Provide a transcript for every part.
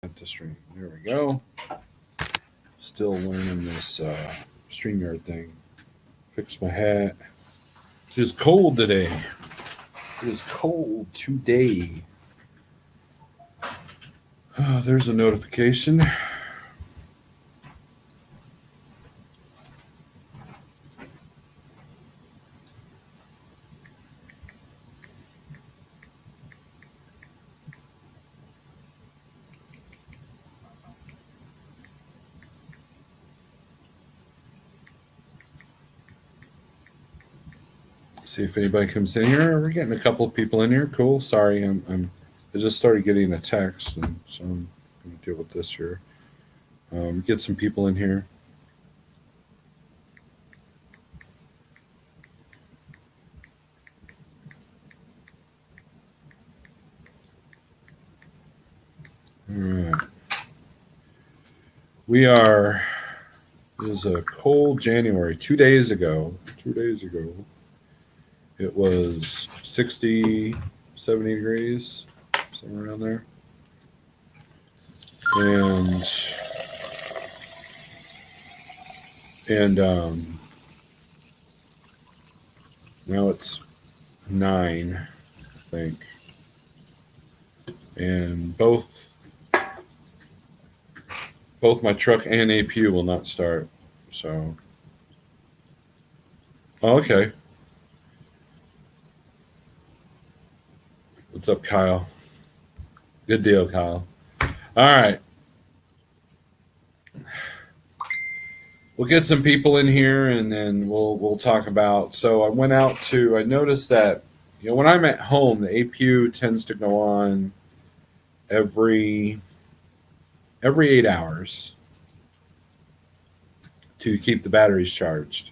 At the stream. There we go. Still learning this StreamYard thing. Fix my hat. It is cold today. It is cold today. Oh, there's a notification. See if anybody comes in here. We're getting a couple of people in here. Cool. Sorry, I just started getting a text, and so I'm going to deal with this here. Get some people in here. All right. It is a cold January. 2 days ago, it was 60, 70 degrees, somewhere around there. And now it's 9, I think. And both my truck and APU will not start. So, okay. What's up, Kyle? Good deal, Kyle. All right. We'll get some people in here, and then we'll talk about. So I noticed that, when I'm at home, the APU tends to go on every 8 hours to keep the batteries charged.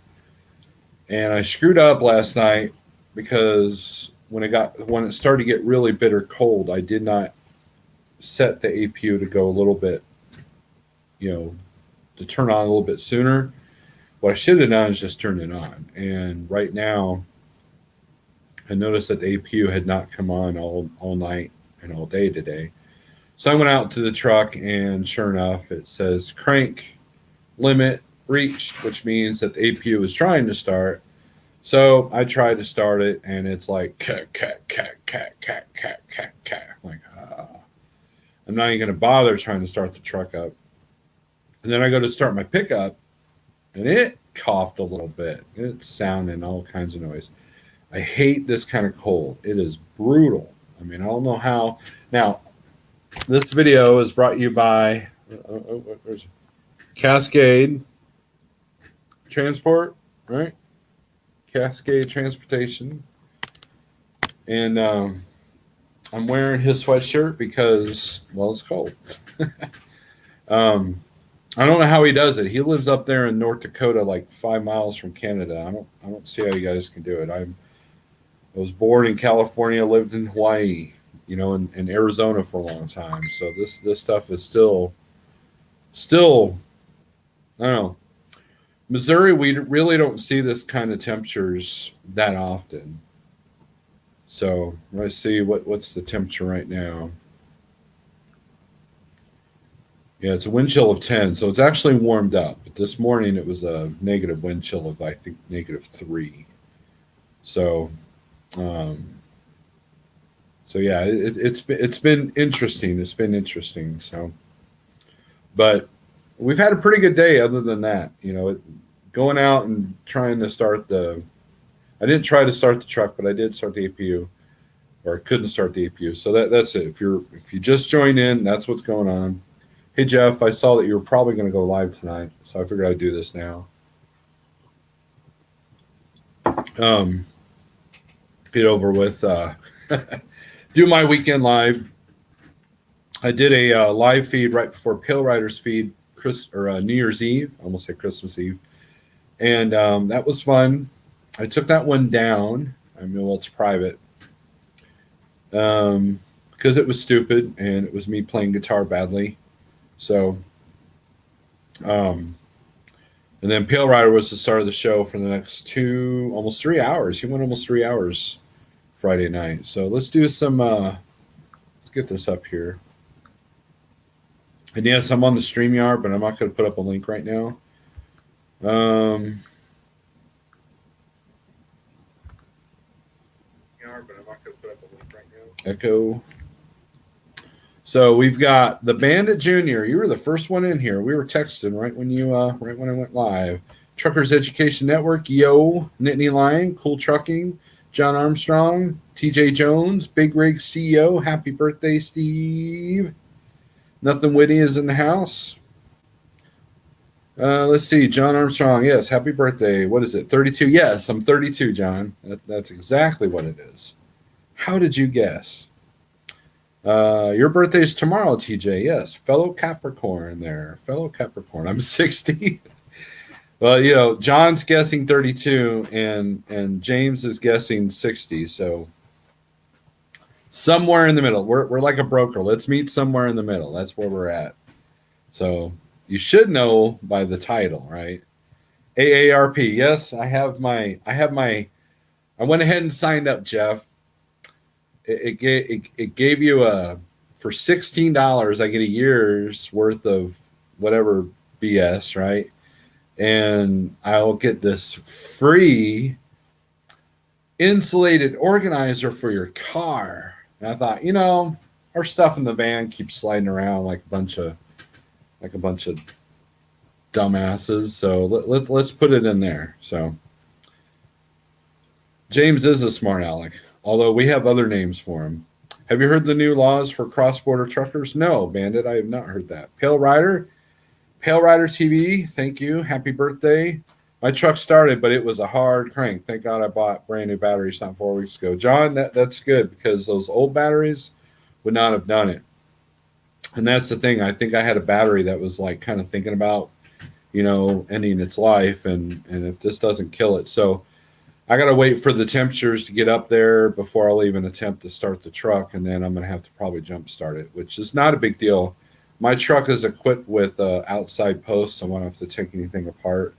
And I screwed up last night because when it started to get really bitter cold, I did not set the APU to go a little bit, to turn on a little bit sooner. What I should have done is just turn it on. And right now, I noticed that the APU had not come on all night and all day today. So I went out to the truck, and sure enough, it says crank limit reached, which means that the APU is trying to start. So I tried to start it, and it's like cat. Like, I'm not even going to bother trying to start the truck up. And then I go to start my pickup, and it coughed a little bit. It's sounding all kinds of noise. I hate this kind of cold. It is brutal. I mean, I don't know how. Now, this video is brought to you by Cascade Transport, right? Cascade Transportation. And I'm wearing his sweatshirt because, well, it's cold. I don't know how he does it. He lives up there in North Dakota, like 5 miles from Canada. I don't see how you guys can do it. I was born in California, lived in Hawaii, in Arizona for a long time. So this stuff is still, I don't know. Missouri, we really don't see this kind of temperatures that often. So let's see what's the temperature right now. Yeah, it's a wind chill of 10, so it's actually warmed up. But this morning it was a negative wind chill of, I think, -3. So, yeah, it's been interesting. It's been interesting. So, but we've had a pretty good day. Other than that, going out and trying to start I didn't try to start the truck, but I did start the APU, or I couldn't start the APU. So that's it. If you just joined in, that's what's going on. Hey, Jeff, I saw that you were probably going to go live tonight, so I figured I'd do this now. Get over with. Do my weekend live. I did a live feed right before Pale Rider's feed, New Year's Eve. I almost said Christmas Eve. And that was fun. I took that one down. I mean, well, it's private. Because it was stupid, and it was me playing guitar badly. So, and then Pale Rider was the start of the show for the next almost 3 hours. He went almost 3 hours Friday night. So let's do some, let's get this up here. And yes, I'm on the StreamYard, but I'm not going to put up a link right now. Um, Echo. So we've got the Bandit Junior. You were the first one in here. We were texting right when I went live. Truckers Education Network, Yo, Nittany Lion, Cool Trucking, John Armstrong, TJ Jones, Big Rig CEO. Happy birthday, Steve. Nothing Witty is in the house. Let's see, John Armstrong. Yes, happy birthday. What is it? 32. Yes, I'm 32, John. That's exactly what it is. How did you guess? Your birthday is tomorrow, TJ. Yes, fellow Capricorn there. Fellow Capricorn. I'm 60. Well, John's guessing 32 and James is guessing 60. So somewhere in the middle. We're like a broker. Let's meet somewhere in the middle. That's where we're at. So you should know by the title, right? AARP. Yes, I went ahead and signed up, Jeff. It gave you for $16 I get a year's worth of whatever BS, right? And I'll get this free insulated organizer for your car. And I thought, our stuff in the van keeps sliding around like a bunch of dumbasses. So let's put it in there. So James is a smart aleck, although we have other names for him. Have you heard the new laws for cross-border truckers? No, Bandit, I have not heard that. Pale Rider TV, thank you. Happy birthday. My truck started, but it was a hard crank. Thank God I bought brand new batteries not 4 weeks ago. John, that's good because those old batteries would not have done it. And that's the thing. I think I had a battery that was like kind of thinking about, ending its life, and if this doesn't kill it. So I got to wait for the temperatures to get up there before I'll even attempt to start the truck, and then I'm going to have to probably jump start it, which is not a big deal. My truck is equipped with outside posts, so I won't have to take anything apart.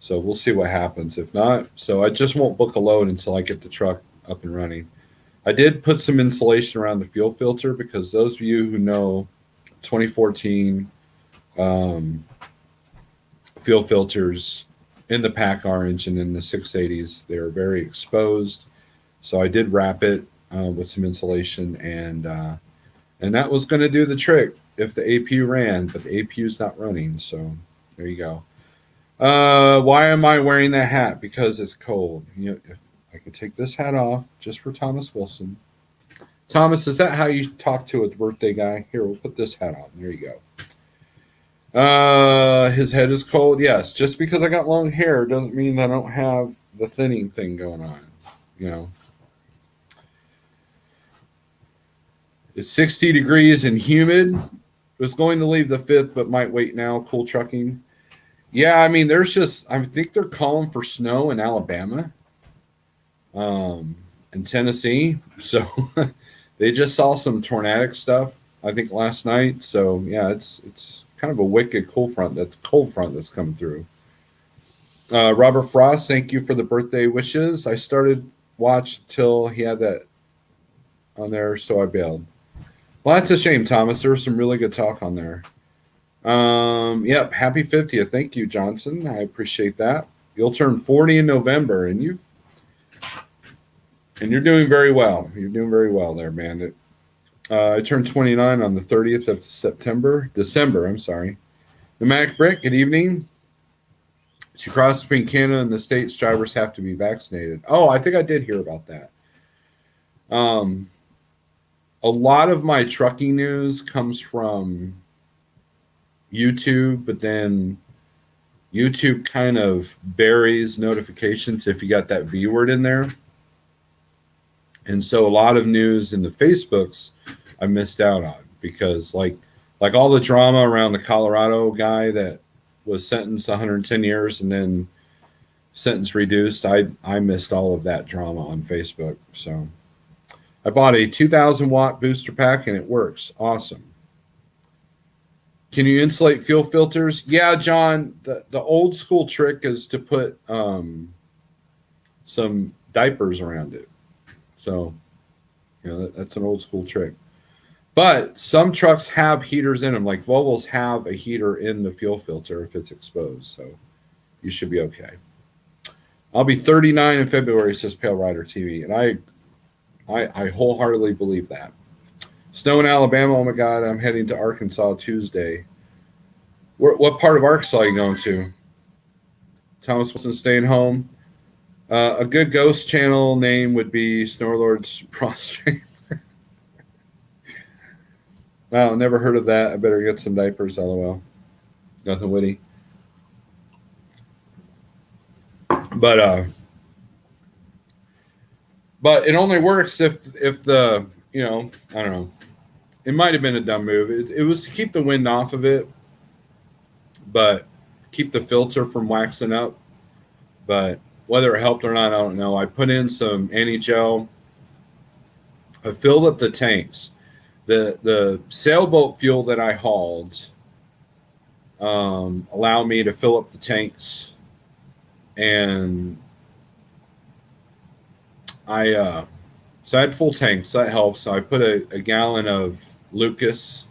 So we'll see what happens. If not, so I just won't book a load until I get the truck up and running. I did put some insulation around the fuel filter because those of you who know 2014 fuel filters in the PACCAR engine in the 680s, they were very exposed. So I did wrap it with some insulation, and that was going to do the trick if the APU ran, but the APU is not running. So there you go. Why am I wearing that hat? Because it's cold. If I could take this hat off just for Thomas Wilson. Thomas, is that how you talk to a birthday guy? Here, we'll put this hat on. There you go. His head is cold. Yes, just because I got long hair doesn't mean I don't have the thinning thing going on. It's 60 degrees and humid. Was going to leave the 5th, but might wait now. Cool trucking. Yeah, I mean, I think they're calling for snow in Alabama, and Tennessee. So they just saw some tornadic stuff, I think, last night. So yeah, it's kind of a wicked cold front that's coming through. Robert Frost, thank you for the birthday wishes. I started watch till he had that on there, so I bailed. Well, that's a shame, Thomas. There was some really good talk on there. Yep, happy 50th. Thank you, Johnson. I appreciate that. You'll turn 40 in November, and you're doing very well. You're doing very well there, Bandit. I turned 29 on the 30th of December, I'm sorry. The Mac Brick, good evening. To cross between Canada and the States, drivers have to be vaccinated. Oh, I think I did hear about that. A lot of my trucking news comes from YouTube, but then YouTube kind of buries notifications if you got that V word in there. And so a lot of news in the Facebooks I missed out on because like all the drama around the Colorado guy that was sentenced 110 years and then sentence reduced, I missed all of that drama on Facebook. So I bought a 2,000 watt booster pack and it works. Awesome. Can you insulate fuel filters? Yeah, John, the old school trick is to put some diapers around it. So, that's an old school trick. But some trucks have heaters in them. Like Volvos have a heater in the fuel filter if it's exposed. So you should be okay. I'll be 39 in February, says Pale Rider TV. And I wholeheartedly believe that. Snow in Alabama. Oh my God, I'm heading to Arkansas Tuesday. What part of Arkansas are you going to? Thomas Wilson staying home. A good ghost channel name would be Snorelord's Prostrate. Wow, never heard of that. I better get some diapers, lol. Nothing witty. But it only works if the, I don't know. It might have been a dumb move. It was to keep the wind off of it, but keep the filter from waxing up. But whether it helped or not, I don't know. I put in some anti-gel. I filled up the tanks. The sailboat fuel that I hauled allowed me to fill up the tanks, and so I had full tanks. That helps. So I put a gallon of Lucas,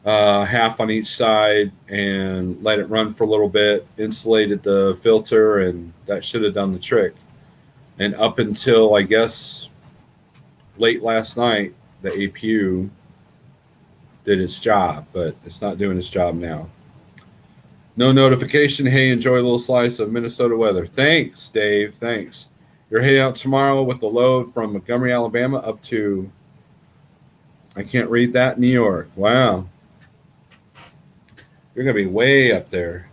half on each side, and let it run for a little bit. Insulated the filter, and that should have done the trick. And up until, I guess, late last night, the APU did its job, but it's not doing its job now. No notification. Hey, enjoy a little slice of Minnesota weather. Thanks, Dave. Thanks. You're heading out tomorrow with the load from Montgomery, Alabama, up to, I can't read that, New York. Wow. You're going to be way up there.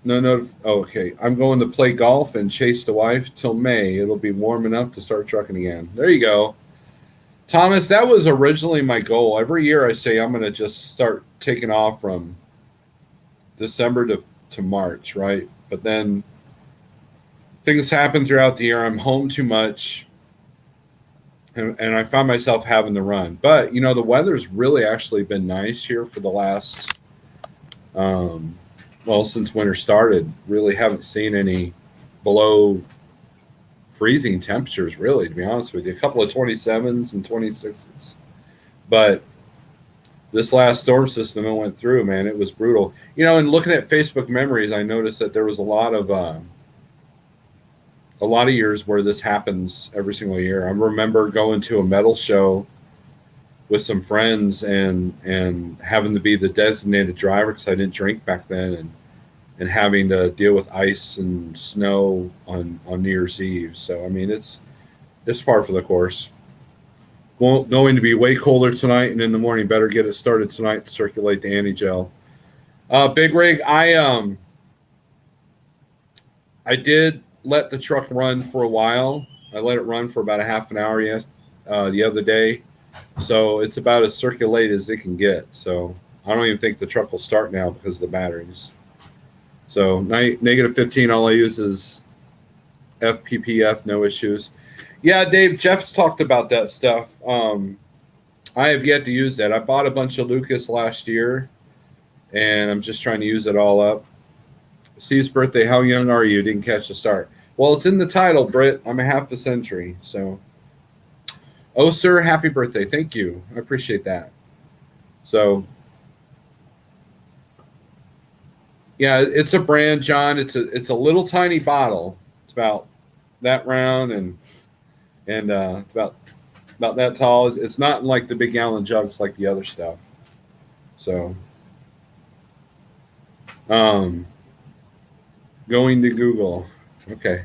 Okay. I'm going to play golf and chase the wife till May. It'll be warm enough to start trucking again. There you go. Thomas, that was originally my goal. Every year I say I'm going to just start taking off from December to March, right? But then things happen throughout the year. I'm home too much, and I find myself having to run. But, the weather's really actually been nice here for the last, since winter started. Really haven't seen any below freezing temperatures, really, to be honest with you. A couple of 27s and 26s. But this last storm system it went through, man, it was brutal. And looking at Facebook memories, I noticed that there was a lot of years where this happens every single year. I remember going to a metal show with some friends and having to be the designated driver because I didn't drink back then, and having to deal with ice and snow on New Year's Eve. So, I mean, it's par for the course. Going to be way colder tonight, and in the morning, better get it started tonight to circulate the anti-gel. Big Rig, I did let the truck run for a while. I let it run for about a half an hour the other day. So it's about as circulated as it can get. So I don't even think the truck will start now because of the batteries. So negative 15, all I use is FPPF, no issues. Yeah, Dave, Jeff's talked about that stuff. I have yet to use that. I bought a bunch of Lucas last year, and I'm just trying to use it all up. Steve's birthday, how young are you? Didn't catch the start. Well, it's in the title, Britt. I'm a half a century. So, oh, sir, happy birthday. Thank you. I appreciate that. So, yeah, it's a brand, John. It's a little tiny bottle. It's about that round and it's about that tall. It's not like the big gallon jugs like the other stuff. So, going to Google. Okay.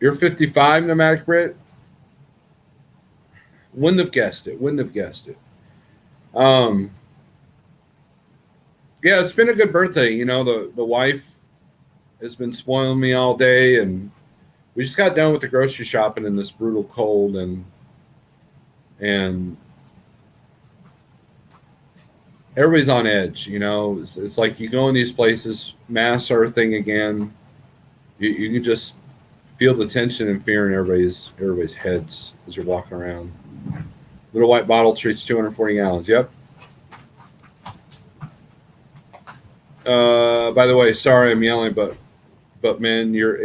You're 55, Nomadic Brit? Wouldn't have guessed it. Yeah, it's been a good birthday. The wife has been spoiling me all day, and we just got done with the grocery shopping in this brutal cold, and everybody's on edge. It's like you go in these places, masks are a thing again. You can just feel the tension and fear in everybody's heads as you're walking around. Little white bottle treats 240 gallons. Yep. By the way, sorry I'm yelling, but men your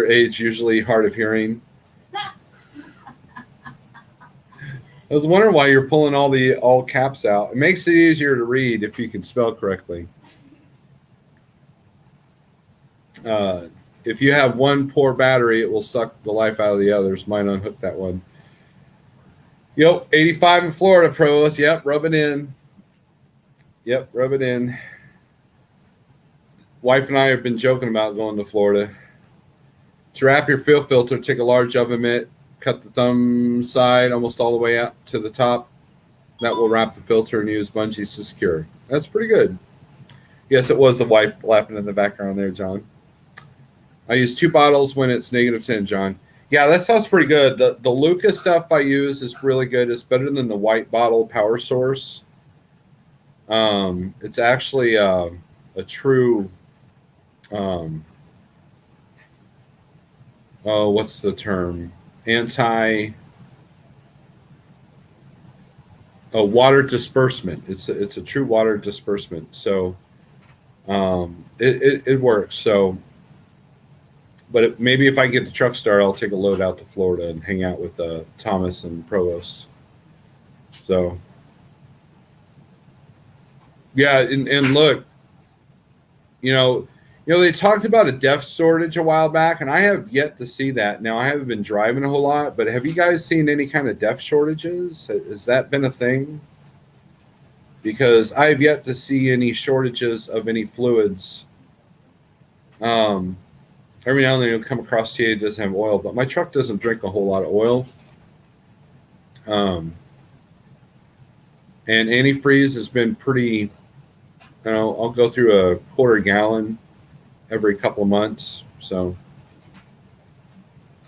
age usually hard of hearing. I was wondering why you're pulling all caps out. It makes it easier to read if you can spell correctly. Uh, if you have one poor battery, it will suck the life out of the others. Mine unhooked that one. Yep, 85 in Florida, pros. Yep, rub it in. Yep, rub it in. Wife and I have been joking about going to Florida. To wrap your fill filter, take a large oven mitt, cut the thumb side almost all the way out to the top. That will wrap the filter and use bungees to secure. That's pretty good. Yes, it was the wife laughing in the background there, John. I use 2 bottles when it's -10, John. Yeah, that sounds pretty good. The Lucas stuff I use is really good. It's better than the white bottle power source. It's actually a true what's the term? Water disbursement. It's a true water disbursement. So it works. So, but maybe if I get the truck started, I'll take a load out to Florida and hang out with Thomas and Provost. So, yeah, and look, they talked about a DEF shortage a while back, and I have yet to see that. Now, I haven't been driving a whole lot, but have you guys seen any kind of DEF shortages? Has that been a thing? Because I have yet to see any shortages of any fluids. Every now and then you'll come across TA that doesn't have oil, but my truck doesn't drink a whole lot of oil. And antifreeze has been pretty, I'll go through a quarter gallon every couple of months. So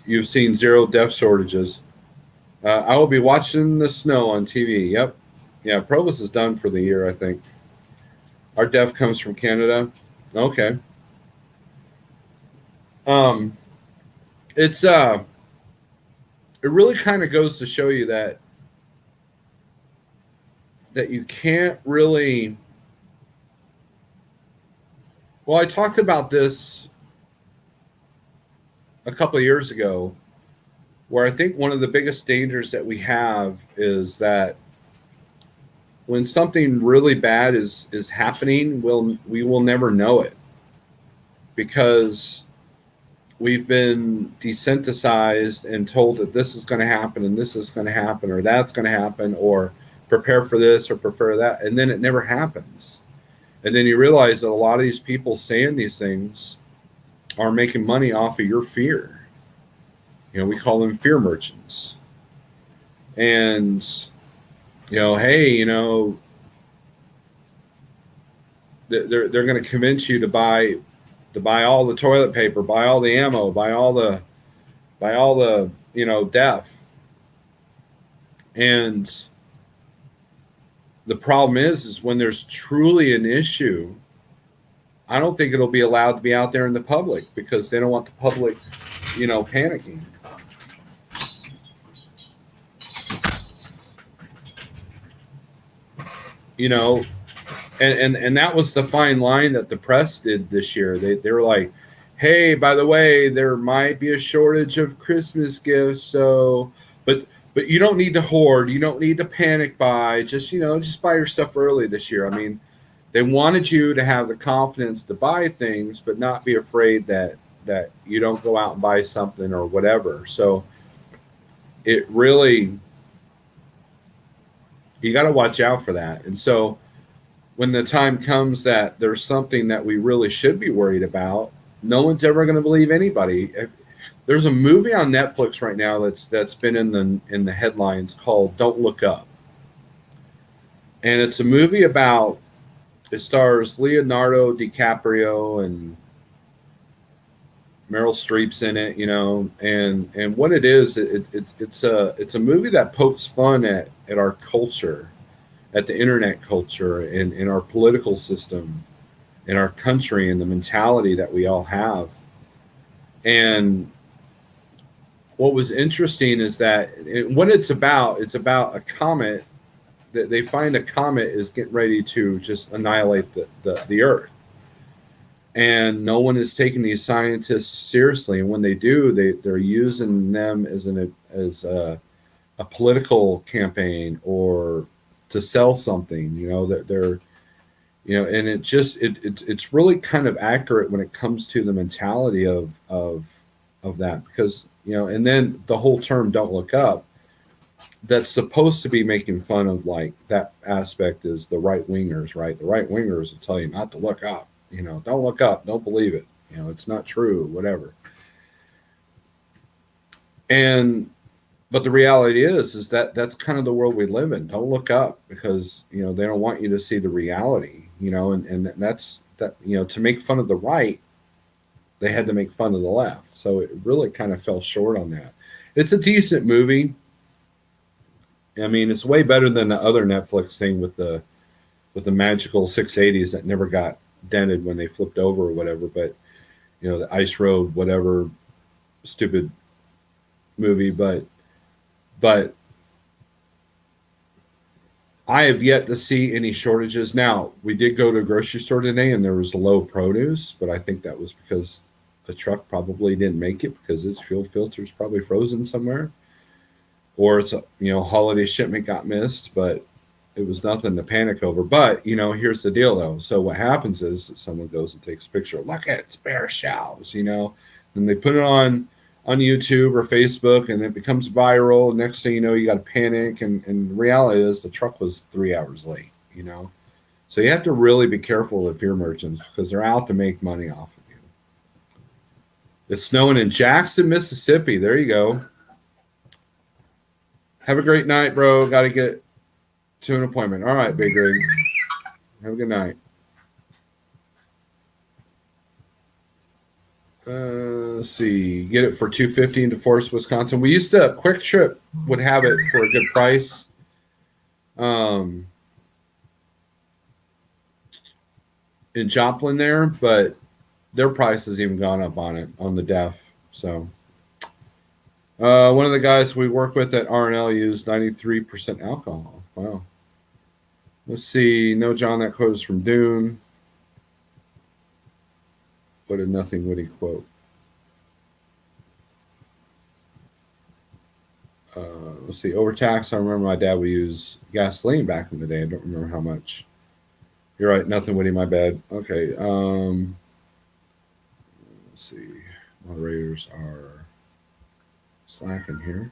you've seen 0 DEF shortages. I will be watching the snow on TV. Yep. Yeah, Provost is done for the year, I think. Our DEF comes from Canada. Okay. It really kind of goes to show you that you can't really. Well, I talked about this a couple of years ago, where I think one of the biggest dangers that we have is that when something really bad is happening, we will never know it, because we've been desensitized and told that this is going to happen and this is going to happen or that's going to happen, or prepare for this or prepare that, and then it never happens. And then you realize that a lot of these people saying these things are making money off of your fear. We call them fear merchants. And hey, they're going to convince you to buy all the toilet paper, buy all the ammo, buy all the DEF. And the problem is when there's truly an issue, I don't think it'll be allowed to be out there in the public, because they don't want the public, panicking. And that was the fine line that the press did this year. They were like, hey, by the way, there might be a shortage of Christmas gifts, so but you don't need to hoard, you don't need to panic buy, just buy your stuff early this year. I mean, they wanted you to have the confidence to buy things, but not be afraid that you don't go out and buy something or whatever. So it really, you got to watch out for that. And so when the time comes that there's something that we really should be worried about, no one's ever going to believe anybody. There's a movie on Netflix right now that's been in the headlines called Don't Look Up. And it's a movie about, it stars Leonardo DiCaprio and Meryl Streep's in it, and what it is, it's a movie that pokes fun at our culture, at the internet culture, and in our political system, in our country, and the mentality that we all have. And what was interesting is that what it's about a comet, that they find a comet is getting ready to just annihilate the Earth. And no one is taking these scientists seriously. And when they do, they're using them as a political campaign or to sell something. You know that they're, you know, and it's really kind of accurate when it comes to the mentality of that, because you know, and then the whole term "don't look up," that's supposed to be making fun of like that aspect is the right wingers, right? The right wingers will tell you not to look up, you know, don't look up, don't believe it, you know, it's not true, whatever. And but the reality is that that's kind of the world we live in. Don't look up, because you know they don't want you to see the reality, you know, and that's that, you know, to make fun of the right, they had to make fun of the left. So it really kind of fell short on that. It's a decent movie. I mean, it's way better than the other Netflix thing with the magical 680s that never got dented when they flipped over or whatever. But you know, the Ice Road, whatever stupid movie. But I have yet to see any shortages. Now, we did go to a grocery store today and there was low produce, but I think that was because the truck probably didn't make it because its fuel filter is probably frozen somewhere, or it's a, you know, holiday shipment got missed, but it was nothing to panic over. But you know, here's the deal though. So what happens is that someone goes and takes a picture. Look at spare shelves, you know, and they put it on YouTube or Facebook, and it becomes viral. Next thing you know, you got to panic, and the reality is the truck was 3 hours late. You know, so you have to really be careful with fear merchants because they're out to make money off of you. It's snowing in Jackson, Mississippi. There you go. Have a great night, bro. Got to get to an appointment. All right, Big Rig. Have a good night. Let's see. Get it for $250 in DeForest, Wisconsin. We used to Quick Trip would have it for a good price. In Joplin there, but their price has even gone up on it on the DEF. So one of the guys we work with at R&L used 93% alcohol. Wow. Let's see. No, John, that quote is from Dune. What a nothing witty quote. Let's see. Overtaxed. I remember my dad would use gasoline back in the day. I don't remember how much. You're right. Nothing witty. My bad. Okay. Let's see. Moderators are slacking here.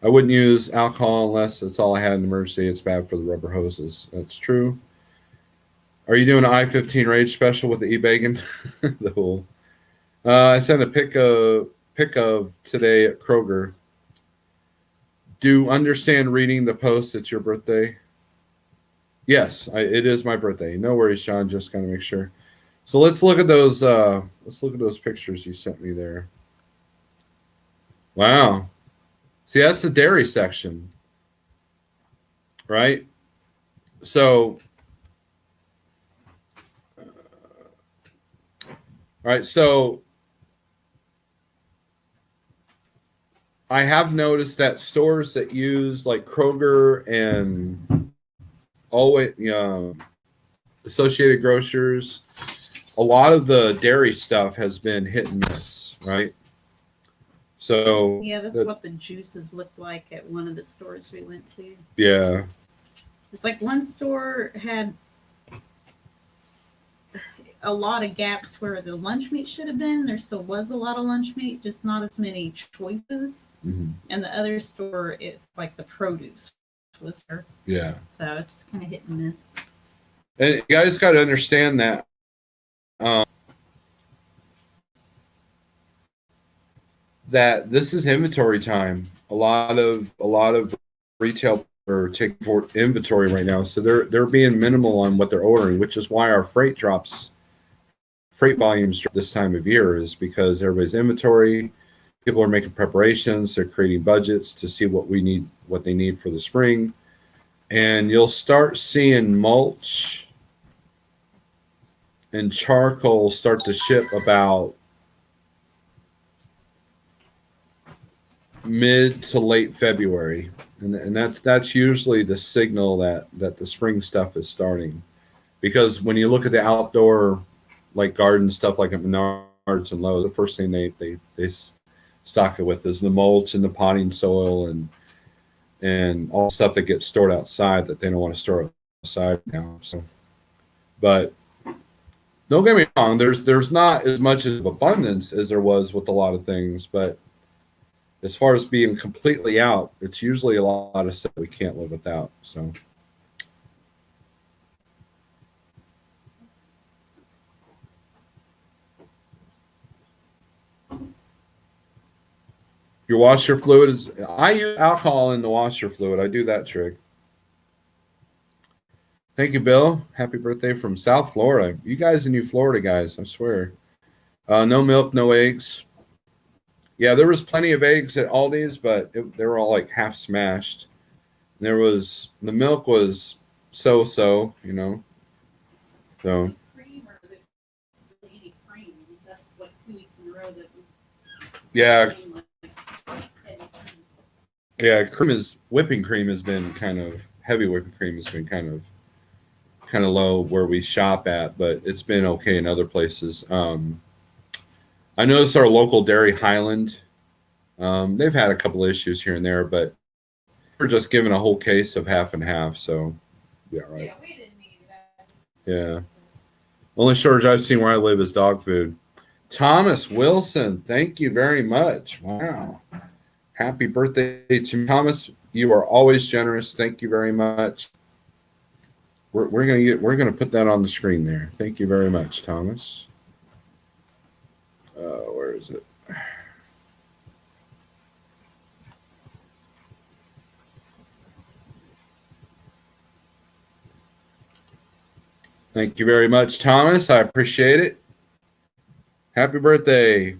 I wouldn't use alcohol unless it's all I had in an emergency. It's bad for the rubber hoses. That's true. Are you doing an I-15 Rage special with the e-bacon? The whole. I sent a pic of today at Kroger. Do understand reading the post? It's your birthday. Yes, it is my birthday. No worries, Sean. Just gotta make sure. So let's look at those. Let's look at those pictures you sent me there. Wow. See, that's the dairy section, right? So. All right, so I have noticed that stores that use like Kroger and always Associated Grocers, a lot of the dairy stuff has been hit and miss, right? So yeah, that's what the juices looked like at one of the stores we went to. Yeah, it's like one store had a lot of gaps where the lunch meat should have been. There still was a lot of lunch meat, just not as many choices. Mm-hmm. And the other store, it's like the produce was there. Yeah. So it's kind of hit and miss. And you guys got to understand that. That this is inventory time. A lot of retail are taking for inventory right now, so they're being minimal on what they're ordering, which is why our freight volumes this time of year is because everybody's inventory. People are making preparations. They're creating budgets to see what they need for the spring, and you'll start seeing mulch and charcoal start to ship about mid to late February, and that's usually the signal that the spring stuff is starting, because when you look at the outdoor like garden stuff like at Menards and Lowe's, the first thing they stock it with is the mulch and the potting soil, and and all the stuff that gets stored outside that they don't want to store outside now. So, but don't get me wrong, there's not as much of abundance as there was with a lot of things, but as far as being completely out, it's usually a lot of stuff we can't live without. So. Your washer fluid is. I use alcohol in the washer fluid. I do that trick. Thank you, Bill. Happy birthday from South Florida. You guys are new Florida guys, I swear. No milk, no eggs. Yeah, there was plenty of eggs at Aldi's, but they were all like half smashed. The milk was so, you know. So. Yeah. Yeah, whipping cream has been kind of heavy. Whipping cream has been kind of low where we shop at, but it's been okay in other places. I noticed our local dairy, Highland, they've had a couple issues here and there, but we're just given a whole case of half and half, so yeah, right. Yeah, we didn't need that. Yeah. Only shortage I've seen where I live is dog food. Thomas Wilson, thank you very much. Wow. Happy birthday to Thomas. You are always generous. Thank you very much. We're gonna put that on the screen there. Thank you very much, Thomas. Where is it? Thank you very much, Thomas. I appreciate it. Happy birthday.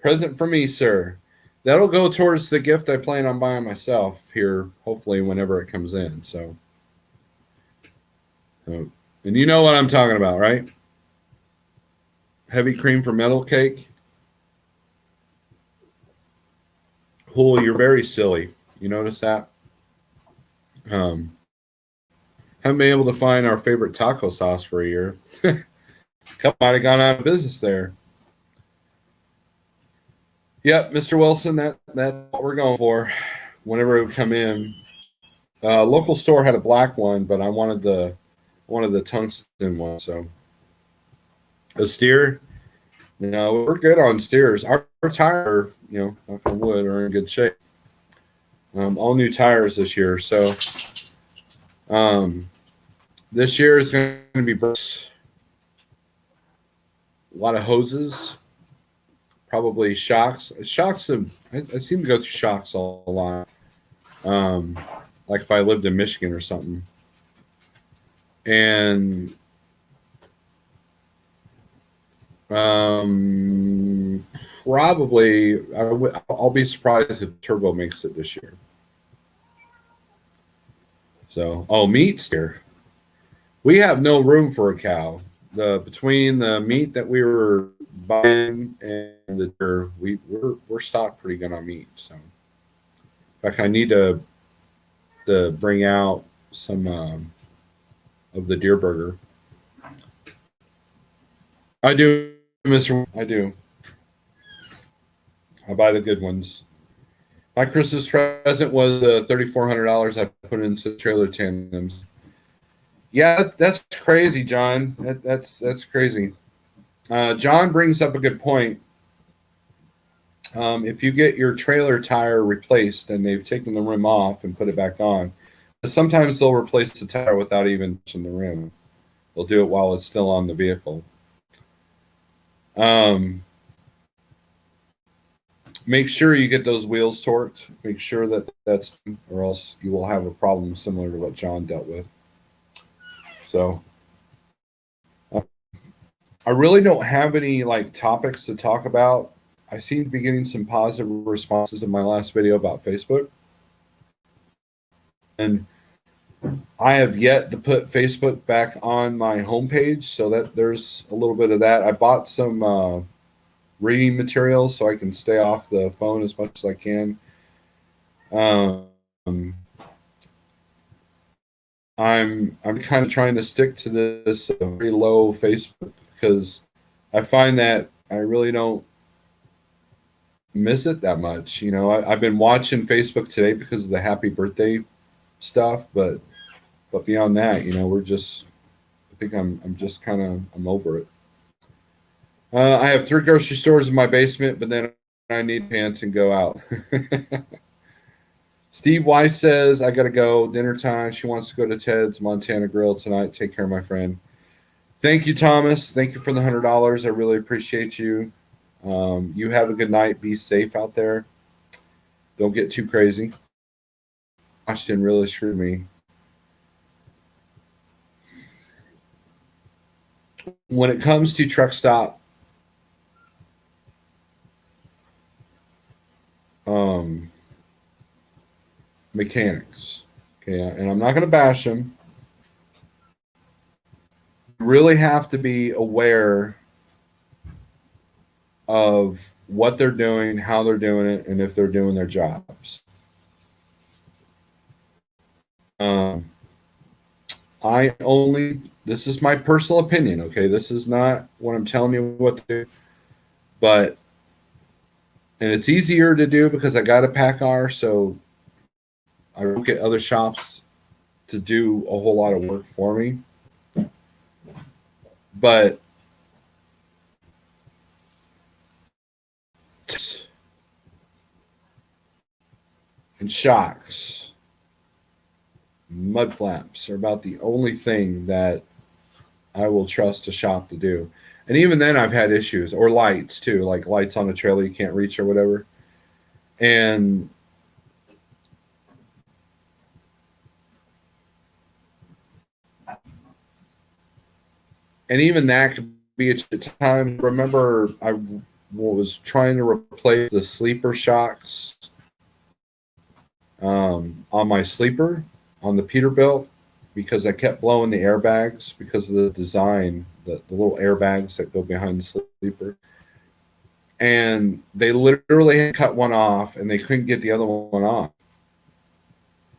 Present for me, sir. That'll go towards the gift I plan on buying myself here, hopefully whenever it comes in. So and you know what I'm talking about, right? Heavy cream for metal cake. Cool, you're very silly. You notice that? Haven't been able to find our favorite taco sauce for a year. Might have gone out of business there. Yep, Mr. Wilson, that's what we're going for. Whenever it would come in, local store had a black one, but I wanted the tungsten one. So a steer, we're good on steers. Our tire, knock on wood, are in good shape. All new tires this year. So this year is going to be a lot of hoses. Probably shocks. Shocks I seem to go through shocks a lot. Like if I lived in Michigan or something. And probably I'll be surprised if turbo makes it this year. So, meat steer. We have no room for a cow. Between the meat that we were buying and we're stocked pretty good on meat. So, in fact, I need to bring out some of the deer burger. I do, Mr. I do. I buy the good ones. My Christmas present was $3,400 I put into trailer tandems. Yeah, that's crazy, John. That's crazy. John brings up a good point. If you get your trailer tire replaced and they've taken the rim off and put it back on, sometimes they'll replace the tire without even touching the rim. They'll do it while it's still on the vehicle. Make sure you get those wheels torqued. Make sure that's, or else you will have a problem similar to what John dealt with. So I really don't have any topics to talk about. I seem to be getting some positive responses in my last video about Facebook. And I have yet to put Facebook back on my homepage, so that there's a little bit of that. I bought some reading materials so I can stay off the phone as much as I can. I'm kind of trying to stick to this very low Facebook because I find that I really don't miss it that much. You know, I've been watching Facebook today because of the happy birthday stuff, but beyond that, you know, I think I'm just kind of I'm over it. I have 3 grocery stores in my basement, but then I need pants and go out. Steve wife says I gotta go. Dinner time. She wants to go to Ted's Montana Grill tonight. Take care, my friend. Thank you, Thomas. Thank you for the $100. I really appreciate you. You have a good night. Be safe out there. Don't get too crazy. Washington really screwed me. When it comes to truck stop, um, mechanics, okay, and I'm not going to bash them. You really have to be aware of what they're doing, how they're doing it, and if they're doing their jobs. Um, this is my personal opinion, okay? This is not what I'm telling you what to do, but, and it's easier to do because I got a PACCAR, so I don't get other shops to do a whole lot of work for me. But and shocks, mud flaps are about the only thing that I will trust a shop to do. And even then, I've had issues, or lights too, like lights on a trailer you can't reach or whatever. And even that could be a time. Remember, I was trying to replace the sleeper shocks on my sleeper on the Peterbilt because I kept blowing the airbags because of the design, the little airbags that go behind the sleeper. And they literally had cut one off and they couldn't get the other one off.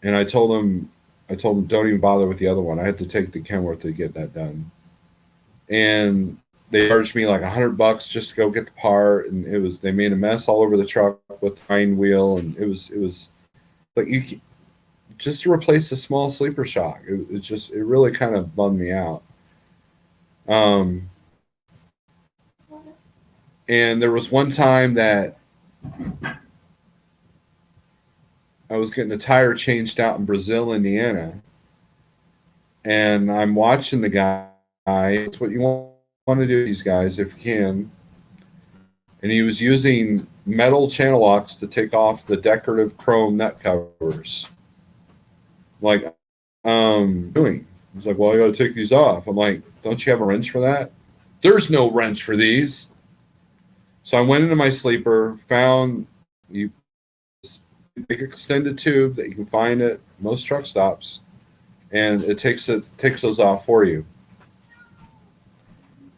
And I told them, don't even bother with the other one. I had to take the Kenworth to get that done. And they charged me like $100 just to go get the part. And they made a mess all over the truck with the hind wheel. And it was like, just to replace the small sleeper shock. It really kind of bummed me out. And there was one time that I was getting a tire changed out in Brazil, Indiana, and I'm watching the guy. It's what you want to do with these guys if you can. And he was using metal channel locks to take off the decorative chrome nut covers. Like, doing. He's like, well, I got to take these off. I'm like, don't you have a wrench for that? There's no wrench for these. So I went into my sleeper, found you big extended tube that you can find at most truck stops, and it takes those off for you.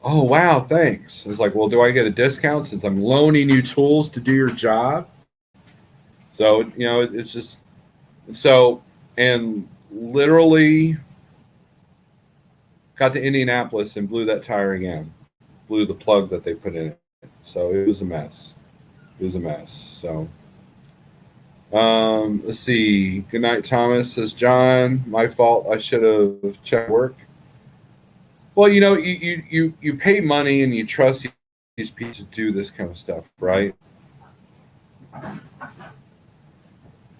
Oh wow, thanks. I was like, well, do I get a discount since I'm loaning you tools to do your job? So it's just so, and literally got to Indianapolis and blew that tire again, blew the plug that they put in it. So it was a mess. So let's see. Good night, Thomas, says John. My fault. I should have checked work. Well, you pay money and you trust these people to do this kind of stuff, right?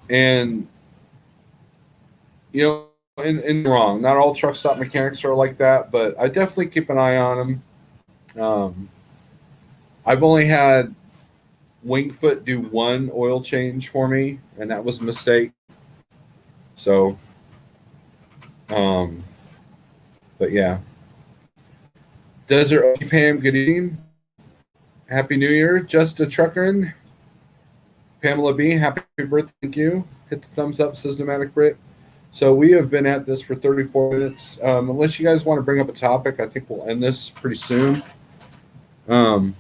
And and wrong. Not all truck stop mechanics are like that, but I definitely keep an eye on them. I've only had Wingfoot do one oil change for me, and that was a mistake. So, but yeah. Desert Pam, good evening. Happy New Year. Just a truckerin'. Pamela B, happy birthday. Thank you. Hit the thumbs up, says Pneumatic Brit. So we have been at this for 34 minutes. Unless you guys want to bring up a topic, I think we'll end this pretty soon. One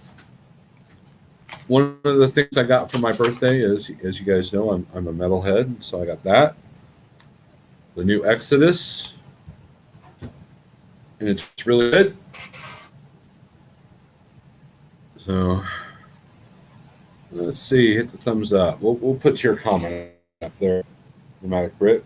of the things I got for my birthday is, as you guys know, I'm a metalhead, so I got that. The new Exodus. And it's really good. So Let's see. Hit the thumbs up. We'll put your comment up there, Dramatic Brit.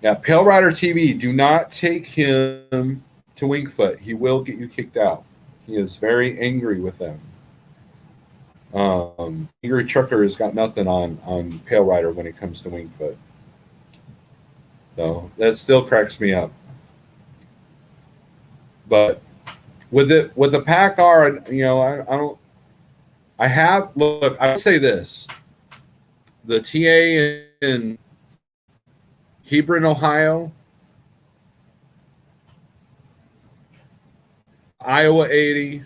Yeah, Pale Rider TV. Do not take him to Wingfoot. He will get you kicked out. He is very angry with them. Angry Trucker has got nothing on Pale Rider when it comes to Wingfoot. So that still cracks me up. But with the pack R, I don't. I have look. I would say this: the TA in Hebron, Ohio, Iowa 80,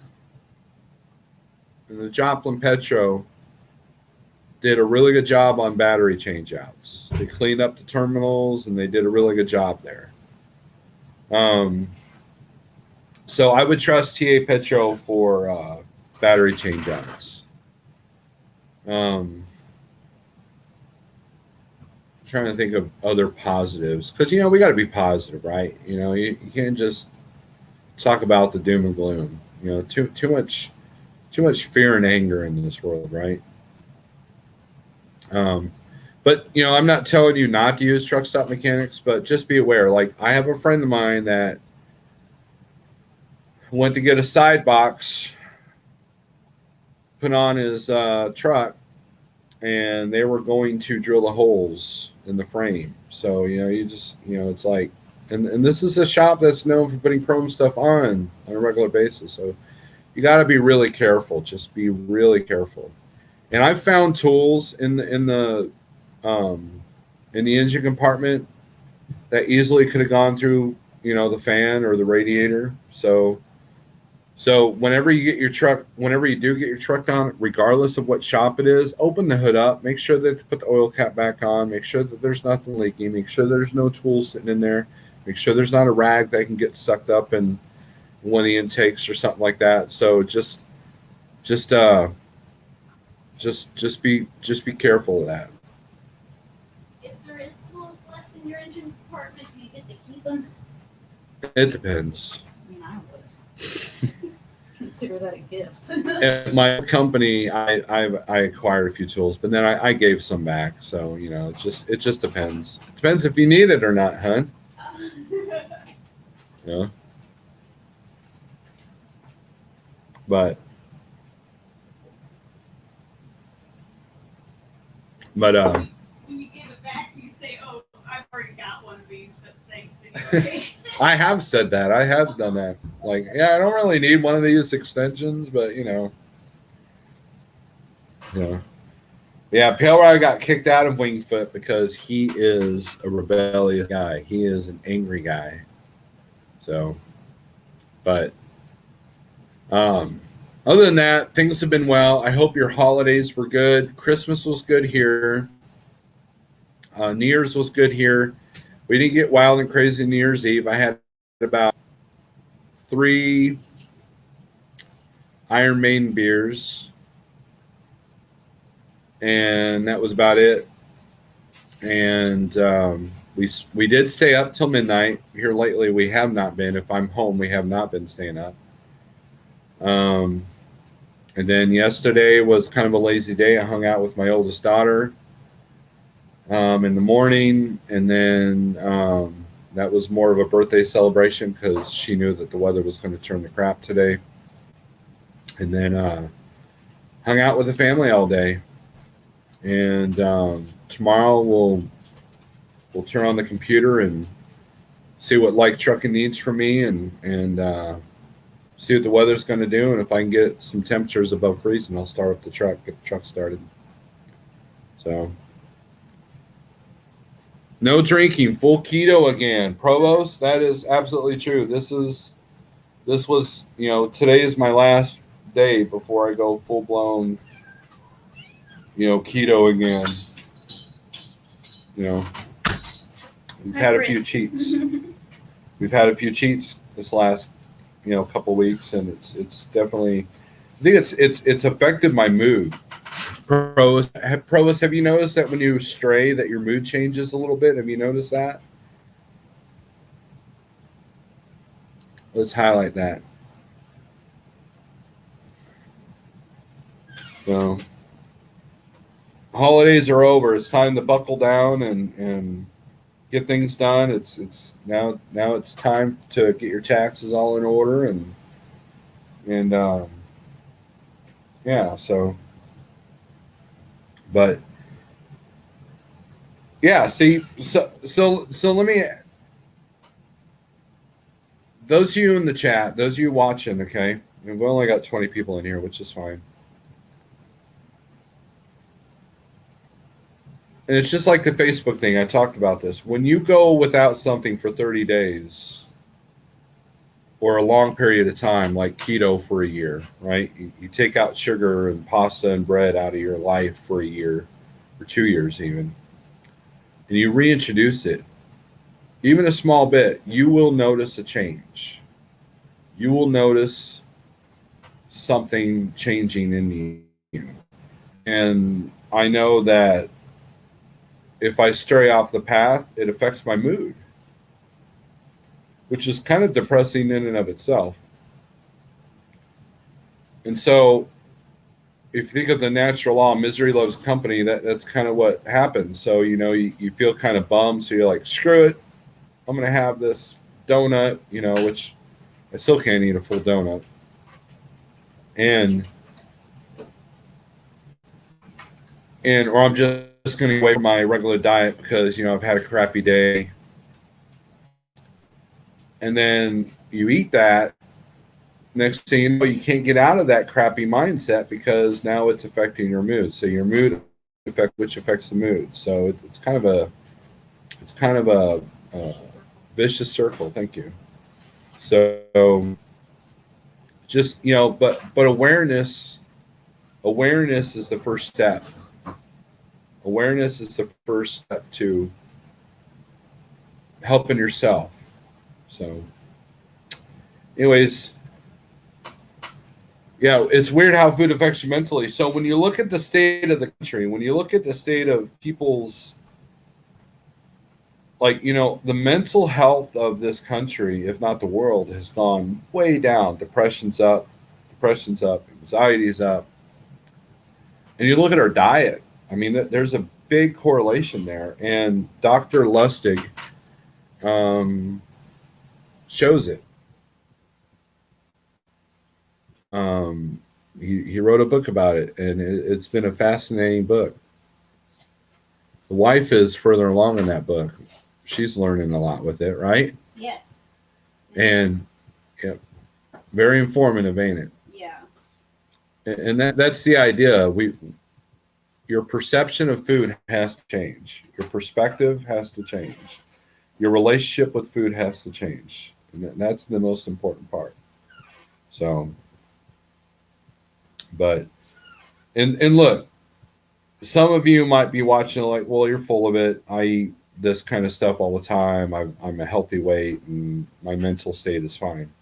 and the Joplin Petro did a really good job on battery changeouts. They cleaned up the terminals and they did a really good job there. So I would trust TA Petro for battery changeouts. Trying to think of other positives because we got to be positive, right? You can't just talk about the doom and gloom. Too much fear and anger in this world, right? But I'm not telling you not to use truck stop mechanics, but just be aware. Like I have a friend of mine that went to get a side box put on his truck, and they were going to drill the holes in the frame. So it's like, and this is a shop that's known for putting chrome stuff on a regular basis. So you got to be really careful. Just be really careful. And I've found tools in the engine compartment that easily could have gone through the fan or the radiator. So whenever you do get your truck down, regardless of what shop it is, open the hood up, make sure that you put the oil cap back on, make sure that there's nothing leaking, make sure there's no tools sitting in there, make sure there's not a rag that can get sucked up in one of the intakes or something like that. So just be careful of that. If there is tools left in your engine compartment, do you get to keep them? It depends. I mean, I would consider that a gift. At my company, I acquired a few tools, but then I gave some back. So it just depends. It depends if you need it or not, hun. Yeah. But when you give it back, you say, "Oh, I've already got one of these, but thanks anyway." I have said that. I have done that. Like, yeah, I don't really need one of these extensions, but Yeah, Pale Rider got kicked out of Wingfoot because he is a rebellious guy. He is an angry guy. So, but other than that, things have been well. I hope your holidays were good. Christmas was good here. New Year's was good here. We didn't get wild and crazy New Year's Eve. I had about 3 Iron Maiden beers, and that was about it. And we did stay up till midnight. Here lately, we have not been. If I'm home, we have not been staying up. And then yesterday was kind of a lazy day. I hung out with my oldest daughter in the morning, and then that was more of a birthday celebration because she knew that the weather was going to turn to crap today. And then hung out with the family all day. And tomorrow we'll turn on the computer and see what Like Trucking needs from me, and see what the weather's going to do. And if I can get some temperatures above freezing, I'll start up the truck, get the truck started. So, no drinking, full keto again. Provost, that is absolutely true. This was, today is my last day before I go full blown, keto again. We've had a few cheats. We've had a few cheats this last, couple weeks, and it's definitely, I think it's affected my mood. Provost, have you noticed that when you stray that your mood changes a little bit? Have you noticed that? Let's highlight that. So holidays are over. It's time to buckle down and get things done. It's now it's time to get your taxes all in order and yeah. So, but yeah. See, so let me. Those of you in the chat, those of you watching, okay, we've only got 20 people in here, which is fine. And it's just like the Facebook thing. I talked about this. When you go without something for 30 days or a long period of time, like keto for a year, right? You take out sugar and pasta and bread out of your life for a year, or 2 years even, and you reintroduce it, even a small bit, you will notice a change. You will notice something changing in you. And I know that if I stray off the path, it affects my mood, which is kind of depressing in and of itself. And so, if you think of the natural law, misery loves company, that's kind of what happens. So, you feel kind of bummed. So you're like, screw it. I'm going to have this donut, which I still can't eat a full donut. Or I'm just going to go away from my regular diet because, I've had a crappy day. And then you eat that. Next thing you know, you can't get out of that crappy mindset because now it's affecting your mood. So your mood which affects the mood. So it's kind of a vicious circle. Thank you. So just but awareness is the first step. Awareness is the first step to helping yourself. So, anyways. Yeah, it's weird how food affects you mentally. So when you look at the state of the country, when you look at the state of people's, the mental health of this country, if not the world, has gone way down. Depression's up, anxiety's up. And you look at our diet. I mean, there's a big correlation there. And Dr. Lustig shows it. He wrote a book about it, and it's been a fascinating book. The wife is further along in that book. She's learning a lot with it, right? Yes. And yeah, very informative, ain't it? Yeah. And that's the idea. Your perception of food has to change. Your perspective has to change. Your relationship with food has to change. And that's the most important part. So, but, and look, some of you might be watching like, well, you're full of it. I eat this kind of stuff all the time. I'm a healthy weight and my mental state is fine.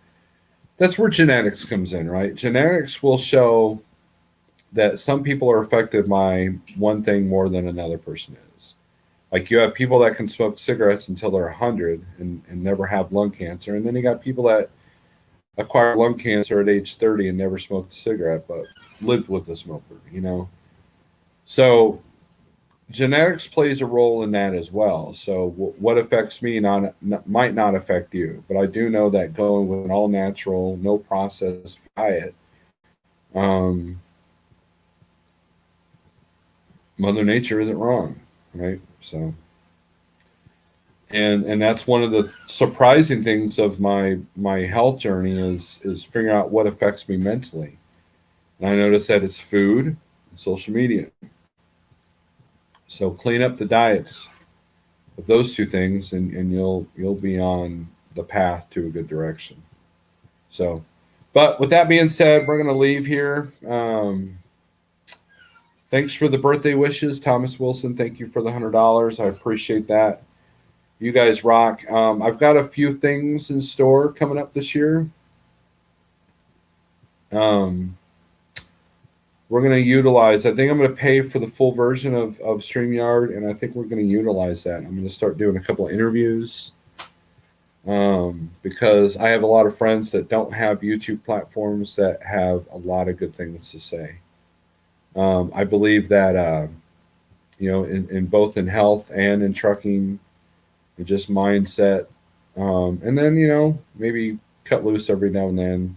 That's where genetics comes in, right? Genetics will show that some people are affected by one thing more than another person is. Like you have people that can smoke cigarettes until they're 100 and never have lung cancer. And then you got people that acquire lung cancer at age 30 and never smoked a cigarette, but lived with a smoker, So genetics plays a role in that as well. So what affects me might not affect you, but I do know that going with an all natural, no processed diet, Mother Nature isn't wrong, right? So, and that's one of the surprising things of my health journey is figuring out what affects me mentally. And I noticed that it's food and social media. So clean up the diets of those two things, and you'll be on the path to a good direction. So, but with that being said, we're going to leave here. Thanks for the birthday wishes, Thomas Wilson. Thank you for the $100. I appreciate that. You guys rock. I've got a few things in store coming up this year. We're going to utilize, I think I'm going to pay for the full version of StreamYard, and I think we're going to utilize that. I'm going to start doing a couple of interviews because I have a lot of friends that don't have YouTube platforms that have a lot of good things to say. I believe that in both in health and in trucking, and just mindset, and then maybe cut loose every now and then,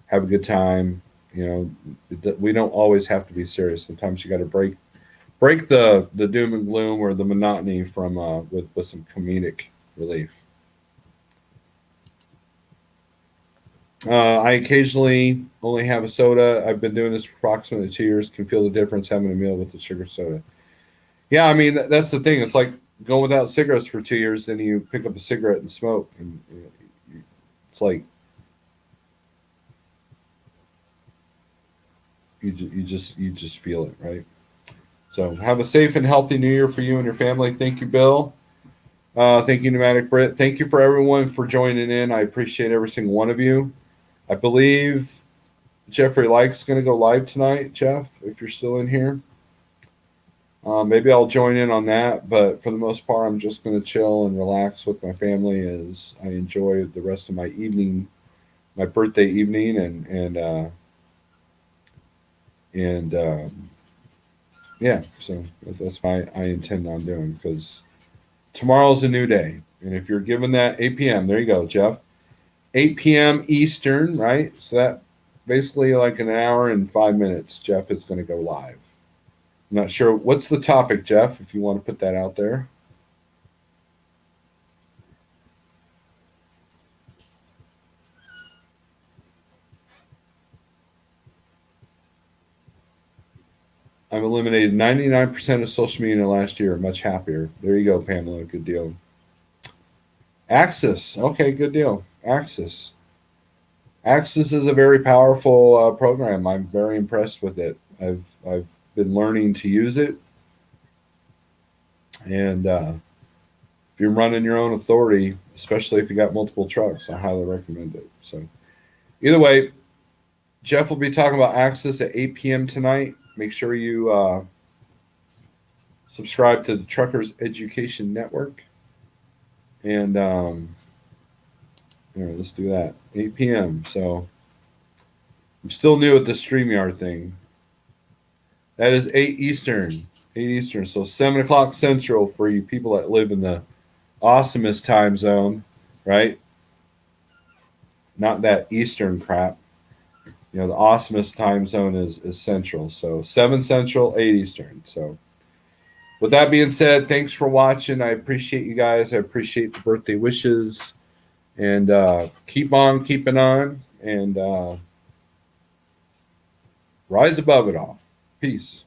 have a good time. We don't always have to be serious. Sometimes you got to break the doom and gloom or the monotony from with some comedic relief. I occasionally only have a soda. I've been doing this for approximately 2 years. Can feel the difference having a meal with the sugar soda. Yeah, I mean that's the thing. It's like going without cigarettes for 2 years, then you pick up a cigarette and smoke, and it's like you just feel it, right? So have a safe and healthy New Year for you and your family. Thank you, Bill. Thank you, Pneumatic Brit. Thank you for everyone for joining in. I appreciate every single one of you. I believe Jeffrey Like's going to go live tonight, Jeff, if you're still in here. Maybe I'll join in on that, but for the most part, I'm just going to chill and relax with my family as I enjoy the rest of my evening, my birthday evening, and yeah. So that's my I intend on doing, because tomorrow's a new day, and if you're given that 8 p.m., there you go, Jeff. 8 p.m. Eastern, right? So that basically like an hour and 5 minutes, Jeff is going to go live. I'm not sure. What's the topic, Jeff, if you want to put that out there? I've eliminated 99% of social media in the last year. Much happier. There you go, Pamela. Good deal. Axis. Okay, good deal. Axis. Axis is a very powerful program. I'm very impressed with it. I've been learning to use it, and if you're running your own authority, especially if you got multiple trucks, I highly recommend it. So, either way, Jeff will be talking about Axis at 8 p.m. tonight. Make sure you subscribe to the Truckers Education Network, and here, let's do that. 8 p.m. So I'm still new at the StreamYard thing. That is 8 Eastern. 8 Eastern. So 7 o'clock Central for you people that live in the awesomest time zone, right? Not that Eastern crap. The awesomest time zone is Central. So 7 Central, 8 Eastern. So with that being said, thanks for watching. I appreciate you guys. I appreciate the birthday wishes. And keep on keeping on. And rise above it all. Peace.